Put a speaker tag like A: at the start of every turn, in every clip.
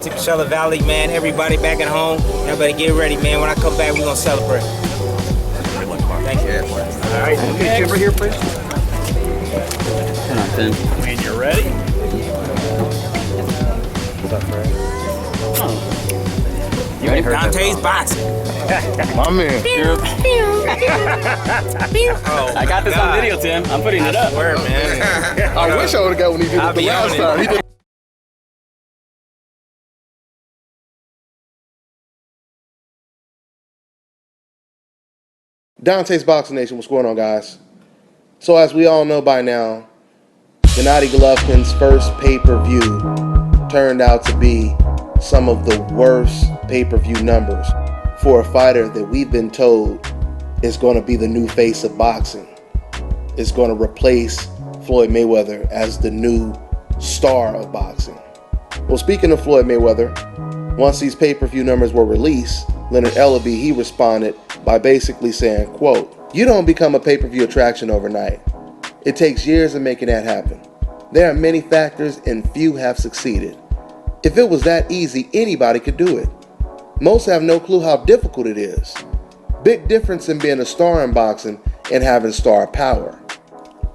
A: Coachella Valley, man. Everybody back at home. Everybody get ready, man. When I come back, we're going to celebrate. Thank you.
B: All right, okay, Kimber here, please.
C: 10 on 10.
B: When you're ready.
C: What's up, Fred? Oh. You already heard
A: Dante's boxing.
D: My man.
A: Oh,
C: I got this on video, Tim. I'm putting it up.
A: Word, man.
D: I wish I would have got when he did
A: I'll
D: it the
A: be
D: last
A: on it.
D: time. He did. Dante's Boxing Nation, what's going on, guys? So as we all know by now, Gennady Golovkin's first pay-per-view turned out to be some of the worst pay-per-view numbers for a fighter that we've been told is going to be the new face of boxing. Is going to replace Floyd Mayweather as the new star of boxing. Well, speaking of Floyd Mayweather, once these pay-per-view numbers were released, Leonard Ellaby, he responded by basically saying, quote, "You don't become a pay-per-view attraction overnight. It takes years of making that happen. There are many factors and few have succeeded. If it was that easy, anybody could do it. Most have no clue how difficult it is. Big difference in being a star in boxing and having star power."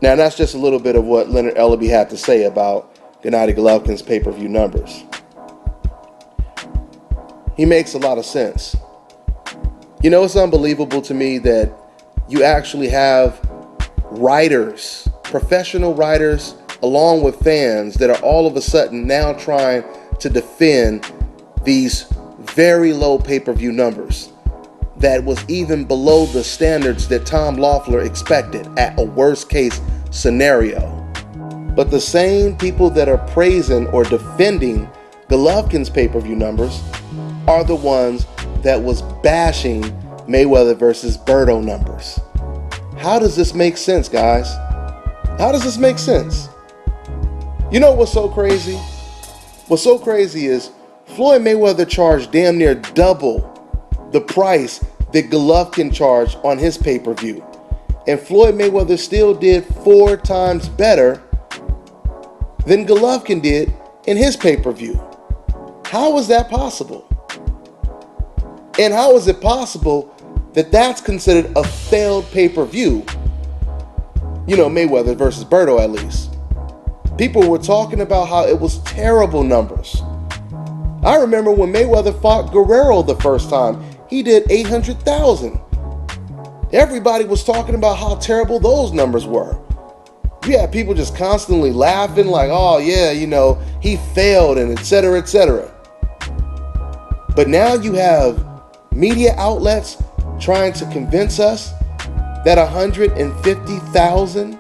D: Now that's just a little bit of what Leonard Ellaby had to say about Gennady Golovkin's pay-per-view numbers. He makes a lot of sense. You know, it's unbelievable to me that you actually have writers, professional writers, along with fans that are all of a sudden now trying to defend these very low pay-per-view numbers that was even below the standards that Tom Loeffler expected at a worst-case scenario. But the same people that are praising or defending Golovkin's pay-per-view numbers are the ones that was bashing Mayweather versus Berto numbers. How does this make sense, guys? How does this make sense? You know what's so crazy? What's so crazy is Floyd Mayweather charged damn near double the price that Golovkin charged on his pay-per-view. And Floyd Mayweather still did 4 times better than Golovkin did in his pay-per-view. How is that possible? And how is it possible that that's considered a failed pay-per-view? You know, Mayweather versus Berto at least. People were talking about how it was terrible numbers. I remember when Mayweather fought Guerrero the first time, he did 800,000. Everybody was talking about how terrible those numbers were. You had people just constantly laughing like, oh yeah, you know, he failed and etc., etc. But now you have media outlets trying to convince us that 150,000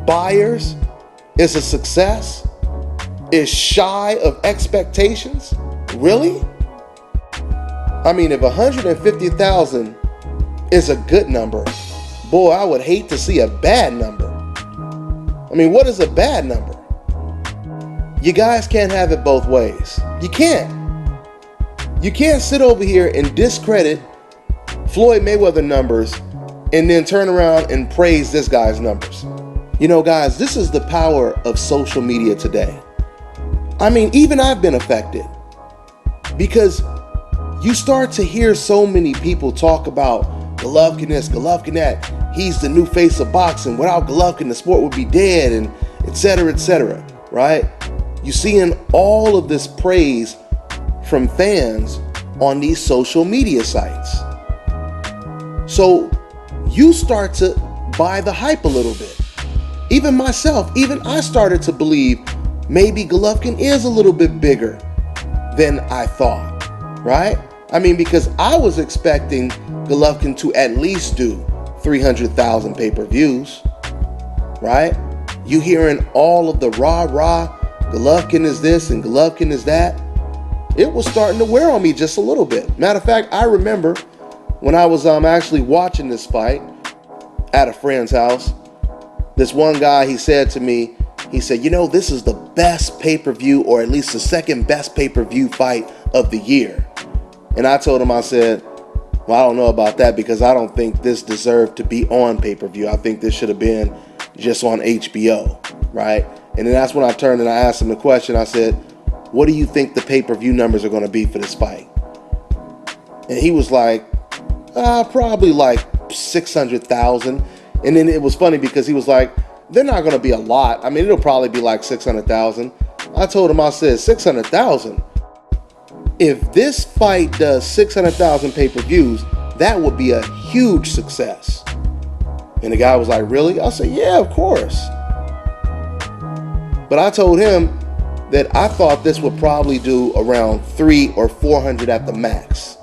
D: buyers is a success, is shy of expectations? Really? I mean, if 150,000 is a good number, boy, I would hate to see a bad number. I mean, what is a bad number? You guys can't have it both ways. You can't. You can't sit over here and discredit Floyd Mayweather numbers and then turn around and praise this guy's numbers. You know, guys, this is the power of social media today. I mean, even I've been affected because you start to hear so many people talk about Golovkin this, Golovkin that. He's the new face of boxing. Without Golovkin, the sport would be dead, and etc., right? You seeing all of this praise from fans on these social media sites. So you start to buy the hype a little bit. Even myself, even I started to believe maybe Golovkin is a little bit bigger than I thought, right? I mean, because I was expecting Golovkin to at least do 300,000 pay-per-views, right? You hearing all of the rah-rah, Golovkin is this and Golovkin is that. It was starting to wear on me just a little bit. Matter of fact, I remember when I was actually watching this fight at a friend's house, this one guy, he said to me, he said, you know, this is the best pay-per-view, or at least the second best pay-per-view fight of the year. And I told him, I said, well, I don't know about that because I don't think this deserved to be on pay-per-view. I think this should have been just on HBO, right? And then that's when I turned and I asked him the question. I said, what do you think the pay-per-view numbers are going to be for this fight? And he was like, probably like 600,000. And then it was funny because he was like, they're not going to be a lot. I mean, it'll probably be like 600,000. I told him, I said, 600,000? If this fight does 600,000 pay-per-views, that would be a huge success. And the guy was like, really? I said, yeah, of course. But I told him that I thought this would probably do around 300 or 400 at the max,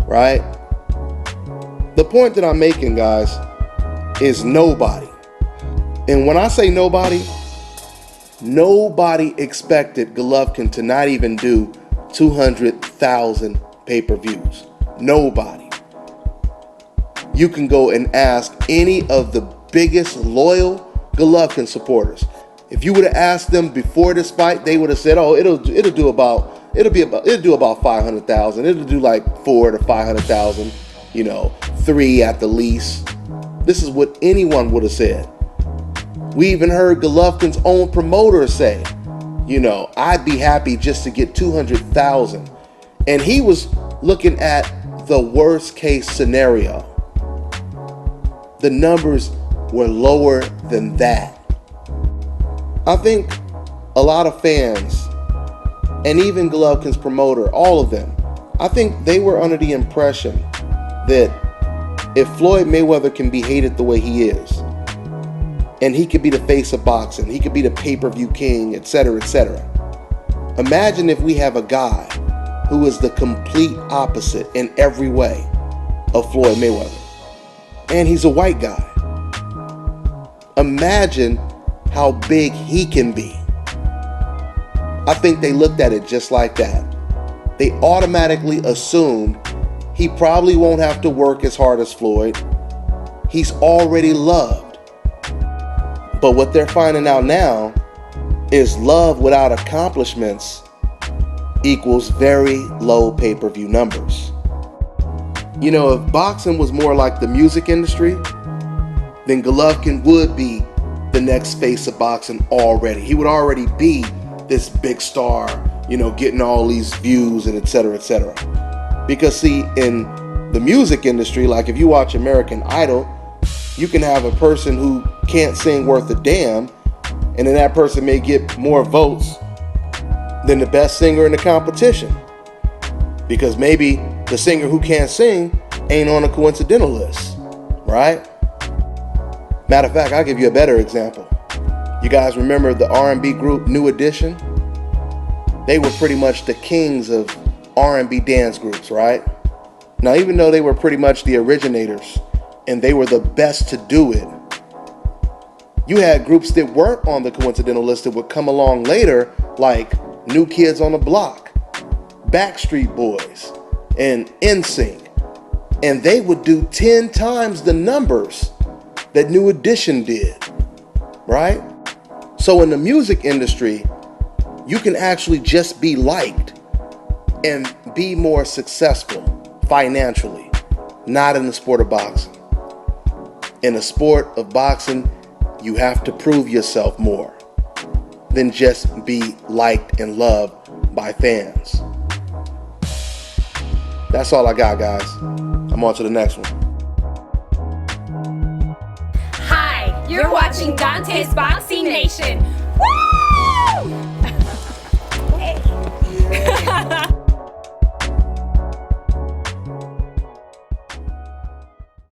D: right? The point that I'm making, guys, is nobody. And when I say nobody, nobody expected Golovkin to not even do 200,000 pay-per-views. Nobody. You can go and ask any of the biggest loyal Golovkin supporters. If you would have asked them before this fight, they would have said, "Oh, it'll do about 500,000. It'll do like 400 to 500,000. 3 at the least." This is what anyone would have said. We even heard Golovkin's own promoter say, I'd be happy just to get 200,000. And he was looking at the worst case scenario. The numbers were lower than that. I think a lot of fans, and even Golovkin's promoter, all of them, I think they were under the impression that if Floyd Mayweather can be hated the way he is, and he could be the face of boxing, he could be the pay-per-view king, etc., etc. Imagine if we have a guy who is the complete opposite in every way of Floyd Mayweather. And he's a white guy. Imagine how big he can be. I think they looked at it just like that. They automatically assumed he probably won't have to work as hard as Floyd. He's already loved. But what they're finding out now is love without accomplishments equals very low pay-per-view numbers. If boxing was more like the music industry, then Golovkin would be the next face of boxing already. He would already be this big star, getting all these views and etc., etc. Because see, in the music industry, like if you watch American Idol, you can have a person who can't sing worth a damn, and then that person may get more votes than the best singer in the competition. Because maybe the singer who can't sing ain't on a coincidental list, right? Matter of fact, I'll give you a better example. You guys remember the R&B group New Edition? They were pretty much the kings of R&B dance groups, right? Now, even though they were pretty much the originators and they were the best to do it, you had groups that weren't on the coincidental list that would come along later, like New Kids on the Block, Backstreet Boys, and NSYNC. And they would do 10 times the numbers that New Edition did, right? So in the music industry, you can actually just be liked and be more successful financially, not in the sport of boxing. In the sport of boxing, you have to prove yourself more than just be liked and loved by fans. That's all I got, guys. I'm on to the next one.
E: Hi, you're watching Dante's Boxing Nation. Woo!